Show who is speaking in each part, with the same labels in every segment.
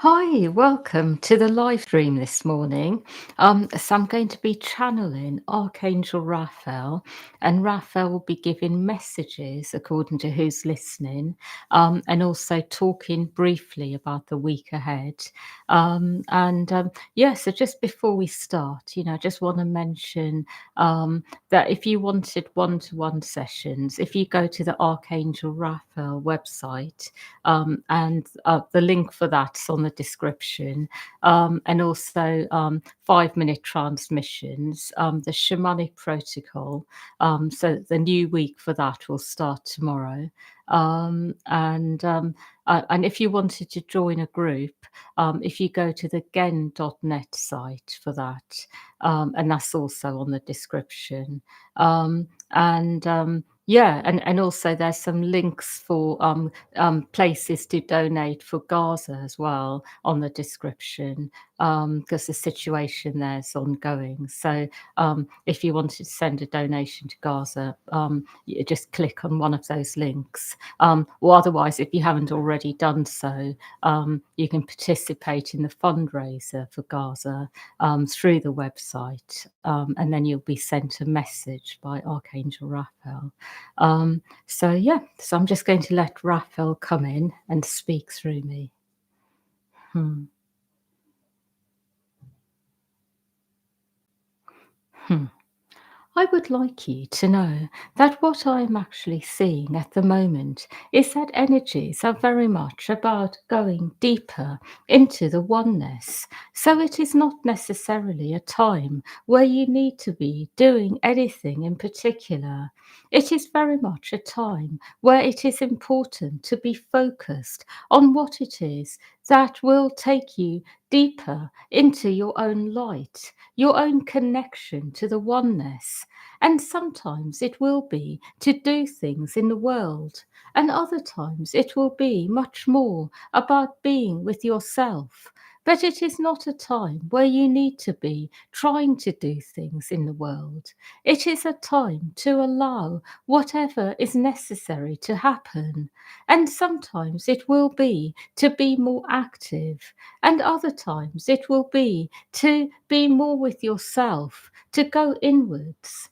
Speaker 1: Hi, welcome to the live stream this morning. So I'm going to be channeling Archangel Raphael, and Raphael will be giving messages according to who's listening, and also talking briefly about the week ahead. Yeah, so just before we start, I just want to mention that if you wanted one-to-one sessions, if you go to the Archangel Raphael website, and the link for that's on the description. And also 5-minute transmissions, the shamanic protocol. So the new week for that will start tomorrow. And if you wanted to join a group, if you go to the gen.net site for that, and that's also on the description. Yeah, and also there's some links for places to donate for Gaza as well on the description, because the situation there is ongoing. So if you wanted to send a donation to Gaza, you just click on one of those links. Or otherwise, if you haven't already done so, you can participate in the fundraiser for Gaza through the website, and then you'll be sent a message by Archangel Raphael. So I'm just going to let Raphael come in and speak through me. Hmm. Hmm. I would like you to know that what I'm actually seeing at the moment is that energies are very much about going deeper into the oneness. So it is not necessarily a time where you need to be doing anything in particular. It is very much a time where it is important to be focused on what it is that will take you deeper into your own light, your own connection to the oneness. And sometimes it will be to do things in the world, and other times it will be much more about being with yourself. But it is not a time where you need to be trying to do things in the world. It is a time to allow whatever is necessary to happen. And sometimes it will be to be more active, and other times it will be to be more with yourself, to go inwards.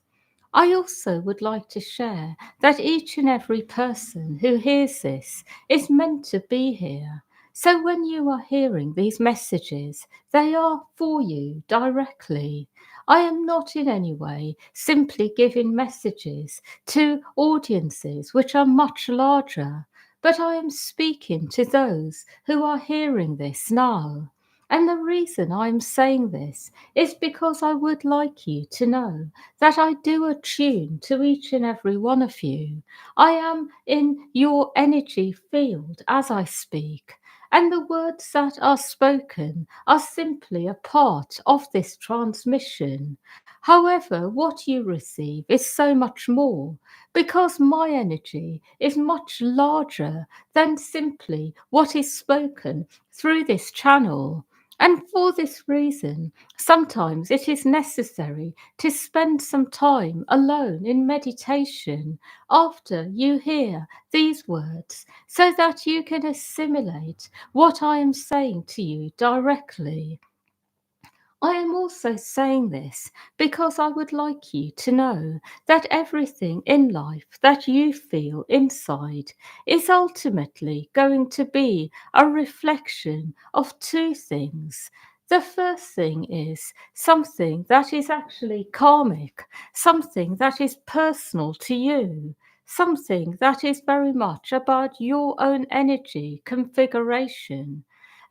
Speaker 1: I also would like to share that each and every person who hears this is meant to be here. So when you are hearing these messages, they are for you directly. I am not in any way simply giving messages to audiences which are much larger, but I am speaking to those who are hearing this now. And the reason I'm saying this is because I would like you to know that I do attune to each and every one of you. I am in your energy field as I speak. And the words that are spoken are simply a part of this transmission. However, what you receive is so much more because my energy is much larger than simply what is spoken through this channel. And for this reason, sometimes it is necessary to spend some time alone in meditation after you hear these words so that you can assimilate what I am saying to you directly. I am also saying this because I would like you to know that everything in life that you feel inside is ultimately going to be a reflection of two things. The first thing is something that is actually karmic, something that is personal to you, something that is very much about your own energy configuration.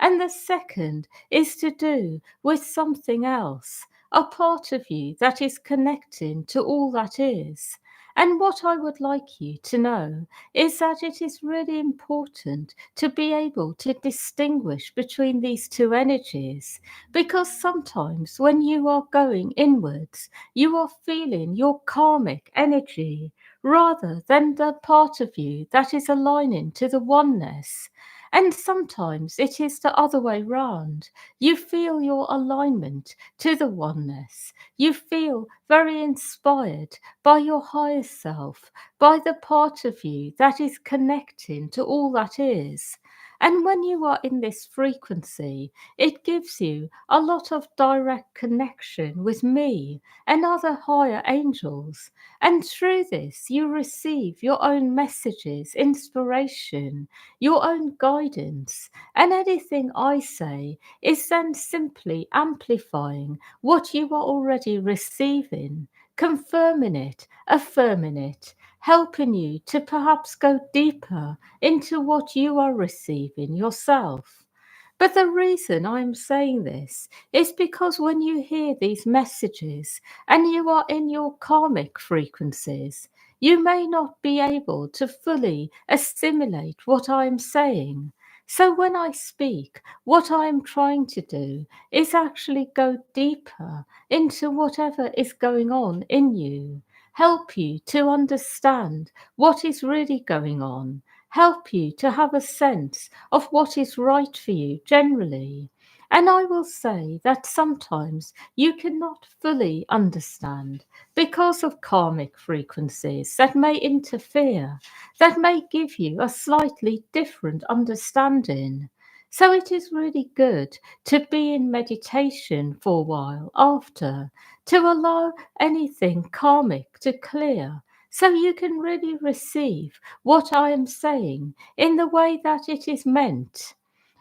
Speaker 1: And the second is to do with something else, a part of you that is connecting to all that is. And what I would like you to know is that it is really important to be able to distinguish between these two energies, because sometimes when you are going inwards, you are feeling your karmic energy rather than the part of you that is aligning to the oneness. And sometimes it is the other way round. You feel your alignment to the oneness. You feel very inspired by your higher self, by the part of you that is connecting to all that is. And when you are in this frequency, it gives you a lot of direct connection with me and other higher angels. And through this, you receive your own messages, inspiration, your own guidance. And anything I say is then simply amplifying what you are already receiving, confirming it, affirming it, helping you to perhaps go deeper into what you are receiving yourself. But the reason I'm saying this is because when you hear these messages and you are in your karmic frequencies, you may not be able to fully assimilate what I am saying. So when I speak, what I am trying to do is actually go deeper into whatever is going on in you, help you to understand what is really going on, help you to have a sense of what is right for you generally. And I will say that sometimes you cannot fully understand because of karmic frequencies that may interfere, that may give you a slightly different understanding. So it is really good to be in meditation for a while after, to allow anything karmic to clear, so you can really receive what I am saying in the way that it is meant.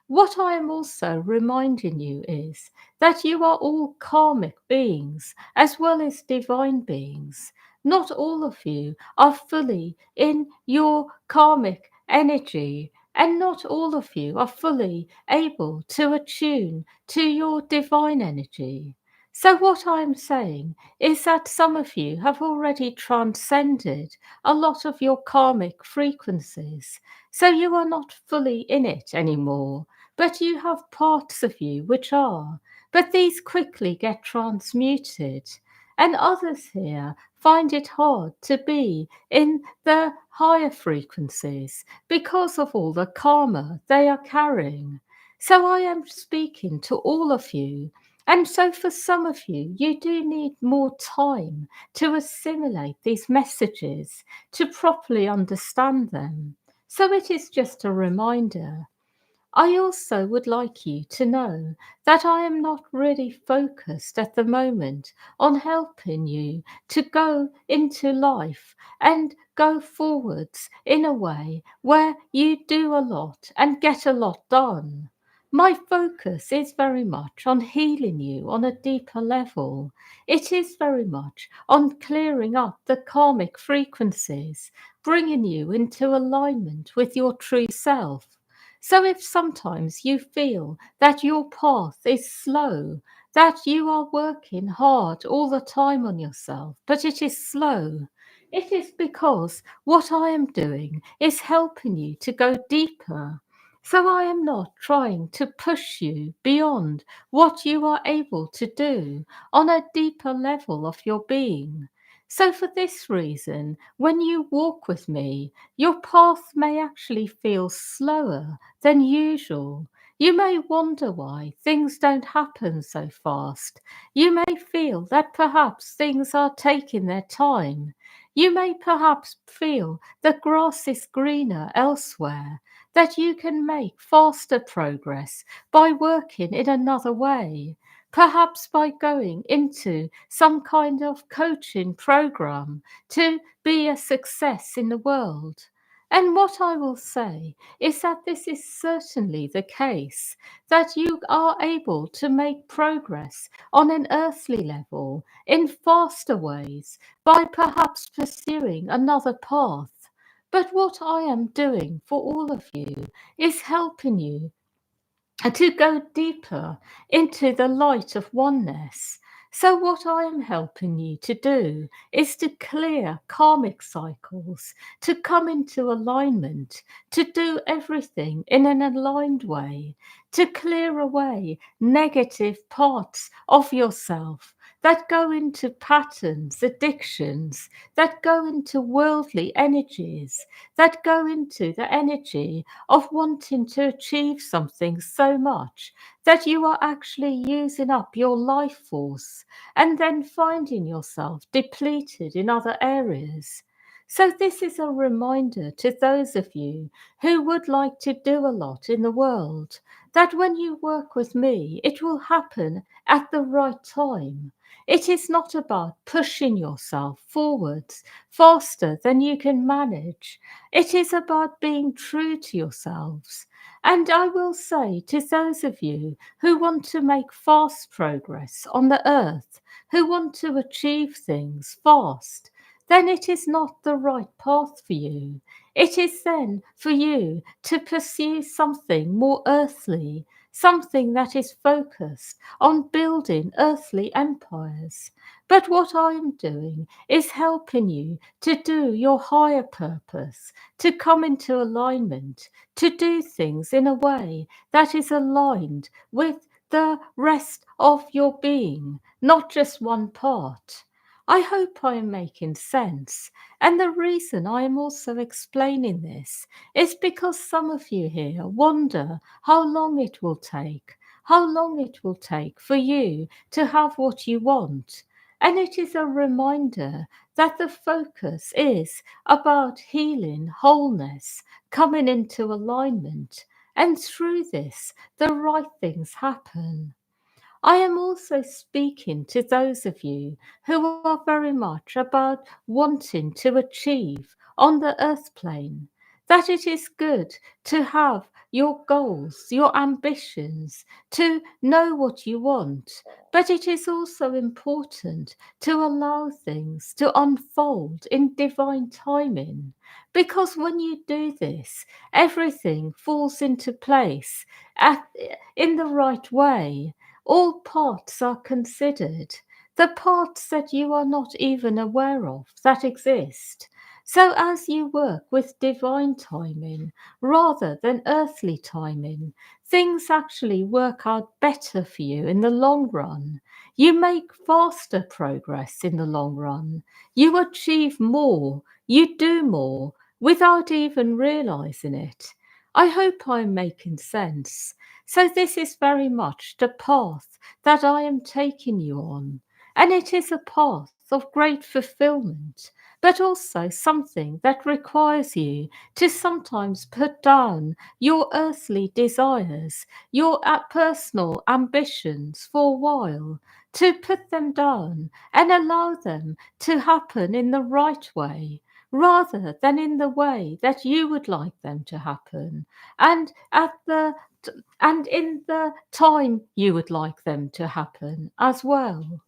Speaker 1: What I am also reminding you is that you are all karmic beings as well as divine beings. Not all of you are fully in your karmic energy, and not all of you are fully able to attune to your divine energy. So, what I am saying is that some of you have already transcended a lot of your karmic frequencies, so you are not fully in it anymore, but you have parts of you which are. But these quickly get transmuted, and others here find it hard to be in the higher frequencies because of all the karma they are carrying. So I am speaking to all of you. And so, for some of you, you do need more time to assimilate these messages, to properly understand them. So, it is just a reminder. I also would like you to know that I am not really focused at the moment on helping you to go into life and go forwards in a way where you do a lot and get a lot done. My focus is very much on healing you on a deeper level. It is very much on clearing up the karmic frequencies, bringing you into alignment with your true self. So, if sometimes you feel that your path is slow, that you are working hard all the time on yourself, but it is slow, it is because what I am doing is helping you to go deeper. So, I am not trying to push you beyond what you are able to do on a deeper level of your being. So, for this reason, when you walk with me, your path may actually feel slower than usual. You may wonder why things don't happen so fast. You may feel that perhaps things are taking their time. You may perhaps feel the grass is greener elsewhere, that you can make faster progress by working in another way, perhaps by going into some kind of coaching program to be a success in the world. And what I will say is that this is certainly the case, that you are able to make progress on an earthly level in faster ways by perhaps pursuing another path. But what I am doing for all of you is helping you to go deeper into the light of oneness. So, what I am helping you to do is to clear karmic cycles, to come into alignment, to do everything in an aligned way, to clear away negative parts of yourself that go into patterns, addictions, that go into worldly energies, that go into the energy of wanting to achieve something so much that you are actually using up your life force and then finding yourself depleted in other areas. So, this is a reminder to those of you who would like to do a lot in the world that when you work with me, it will happen at the right time. It is not about pushing yourself forwards faster than you can manage. It is about being true to yourselves. And I will say to those of you who want to make fast progress on the earth, who want to achieve things fast, then it is not the right path for you. It is then for you to pursue something more earthly, something that is focused on building earthly empires. But what I am doing is helping you to do your higher purpose, to come into alignment, to do things in a way that is aligned with the rest of your being, not just one part. I hope I am making sense. And the reason I am also explaining this is because some of you here wonder how long it will take, how long it will take for you to have what you want. And it is a reminder that the focus is about healing, wholeness, coming into alignment. And through this, the right things happen. I am also speaking to those of you who are very much about wanting to achieve on the earth plane, that it is good to have your goals, your ambitions, to know what you want, but it is also important to allow things to unfold in divine timing. Because when you do this, everything falls into place at, in the right way. All parts are considered, the parts that you are not even aware of that exist. So, as you work with divine timing rather than earthly timing, things actually work out better for you in the long run. You make faster progress in the long run. You achieve more. You do more without even realizing it. I hope I'm making sense. So, this is very much the path that I am taking you on. And it is a path of great fulfillment, but also something that requires you to sometimes put down your earthly desires, your personal ambitions for a while, to put them down and allow them to happen in the right way rather than in the way that you would like them to happen and at the and in the time you would like them to happen as well.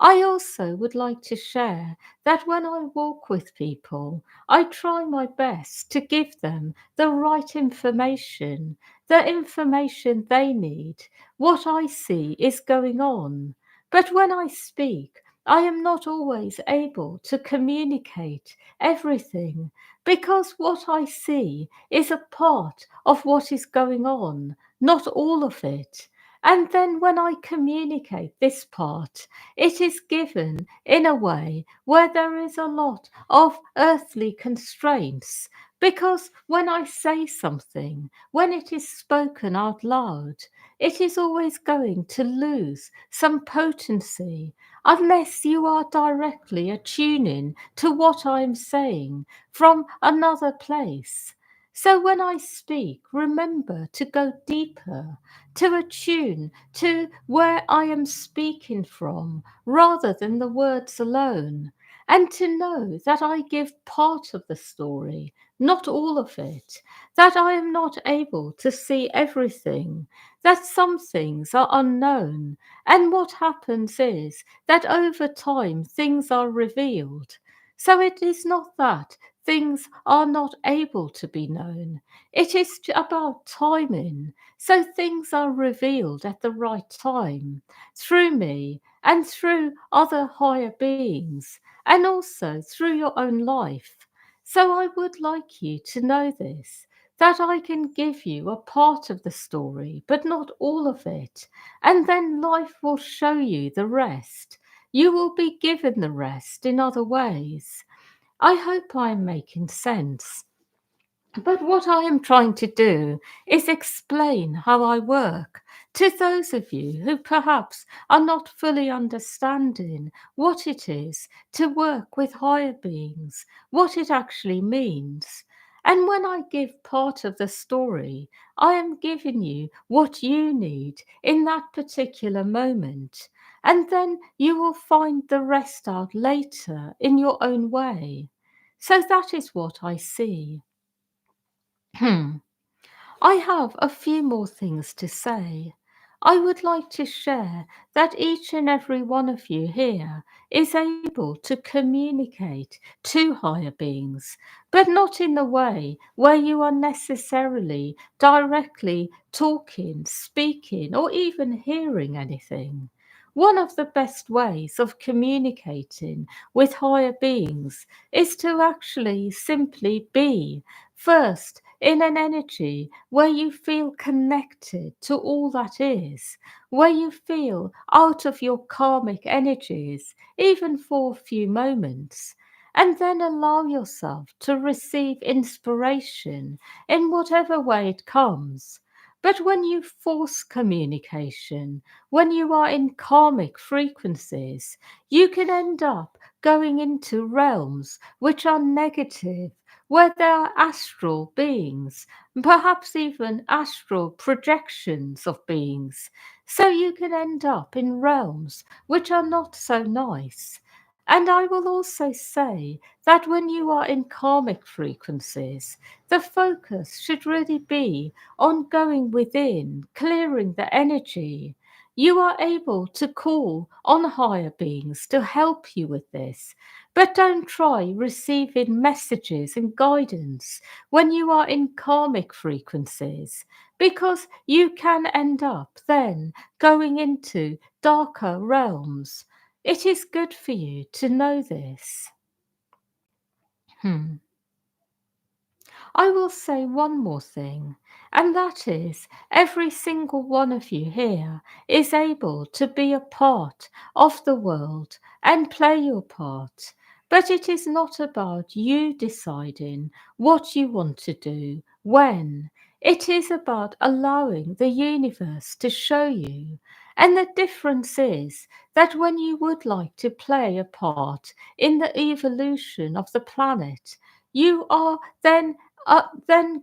Speaker 1: I also would like to share that when I walk with people, I try my best to give them the right information, the information they need, what I see is going on. But when I speak, I am not always able to communicate everything because what I see is a part of what is going on, not all of it. And then when I communicate this part, it is given in a way where there is a lot of earthly constraints. Because when I say something, when it is spoken out loud, it is always going to lose some potency unless you are directly attuning to what I am saying from another place. So when I speak, remember to go deeper, to attune to where I am speaking from rather than the words alone, and to know that I give part of the story, not all of it, that I am not able to see everything, that some things are unknown, and what happens is that over time things are revealed. So it is not that things are not able to be known. It is about timing. So things are revealed at the right time through me and through other higher beings and also through your own life. So I would like you to know this, that I can give you a part of the story, but not all of it. And then life will show you the rest. You will be given the rest in other ways. I hope I'm making sense. But what I am trying to do is explain how I work to those of you who perhaps are not fully understanding what it is to work with higher beings, what it actually means. And when I give part of the story, I am giving you what you need in that particular moment. And then you will find the rest out later in your own way. So that is what I see. Hmm. I have a few more things to say. I would like to share that each and every one of you here is able to communicate to higher beings, but not in the way where you are necessarily directly talking, speaking, or even hearing anything. One of the best ways of communicating with higher beings is to actually simply be. First, in an energy where you feel connected to all that is, where you feel out of your karmic energies, even for a few moments, and then allow yourself to receive inspiration in whatever way it comes. But when you force communication, when you are in karmic frequencies, you can end up going into realms which are negative, where there are astral beings, perhaps even astral projections of beings. So you can end up in realms which are not so nice. And I will also say that when you are in karmic frequencies, the focus should really be on going within, clearing the energy. You are able to call on higher beings to help you with this, but don't try receiving messages and guidance when you are in karmic frequencies, because you can end up then going into darker realms. It is good for you to know this. Hmm. I will say one more thing, and that is every single one of you here is able to be a part of the world and play your part. But it is not about you deciding what you want to do, when. It is about allowing the universe to show you. And the difference is that when you would like to play a part in the evolution of the planet, you are then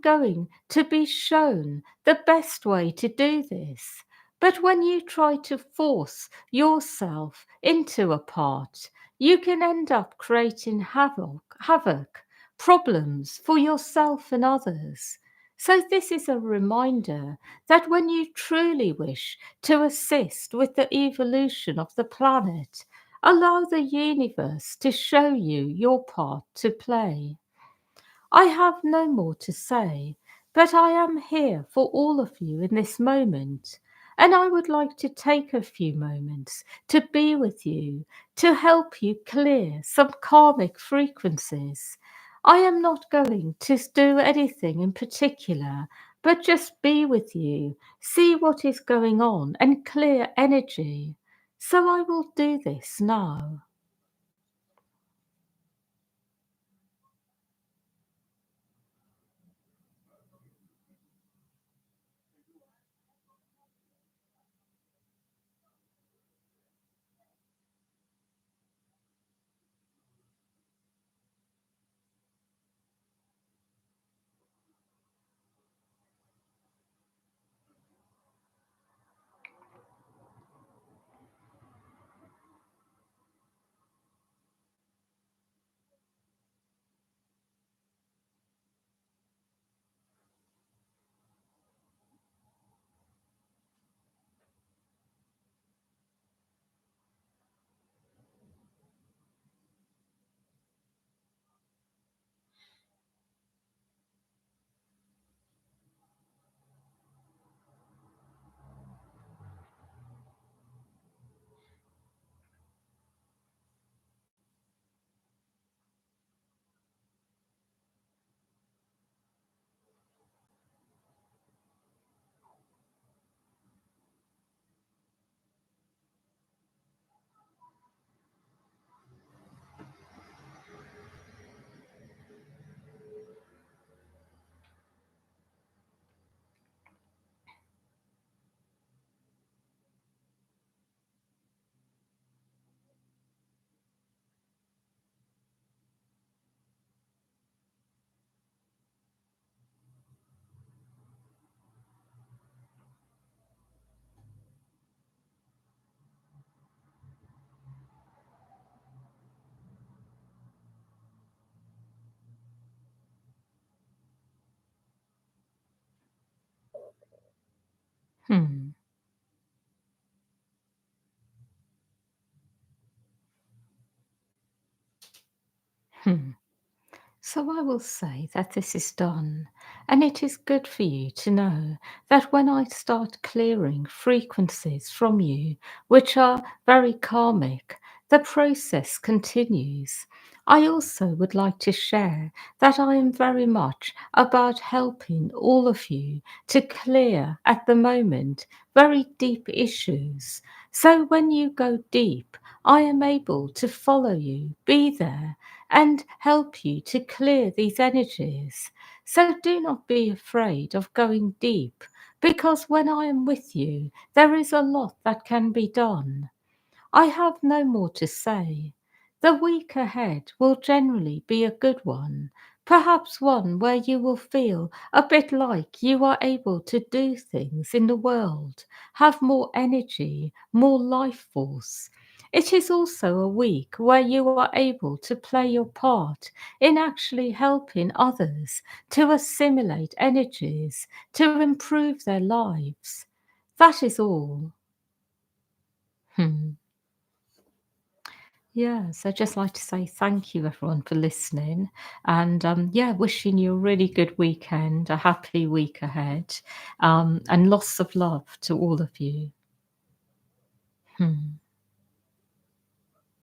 Speaker 1: going to be shown the best way to do this. But when you try to force yourself into a part, you can end up creating havoc, problems for yourself and others. So, this is a reminder that when you truly wish to assist with the evolution of the planet, allow the universe to show you your part to play. I have no more to say, but I am here for all of you in this moment, and I would like to take a few moments to be with you, to help you clear some karmic frequencies. I am not going to do anything in particular, but just be with you, see what is going on, and clear energy. So I will do this now. Hmm. Hmm. So I will say that this is done, and it is good for you to know that when I start clearing frequencies from you, which are very karmic, the process continues. I also would like to share that I am very much about helping all of you to clear at the moment very deep issues. So when you go deep, I am able to follow you, be there, and help you to clear these energies. So do not be afraid of going deep, because when I am with you, there is a lot that can be done. I have no more to say. The week ahead will generally be a good one, perhaps one where you will feel a bit like you are able to do things in the world, have more energy, more life force. It is also a week where you are able to play your part in actually helping others to assimilate energies, to improve their lives. That is all. Hmm. Yes, I'd just like to say thank you, everyone, for listening. And yeah, wishing you a really good weekend, a happy week ahead, and lots of love to all of you. Hmm.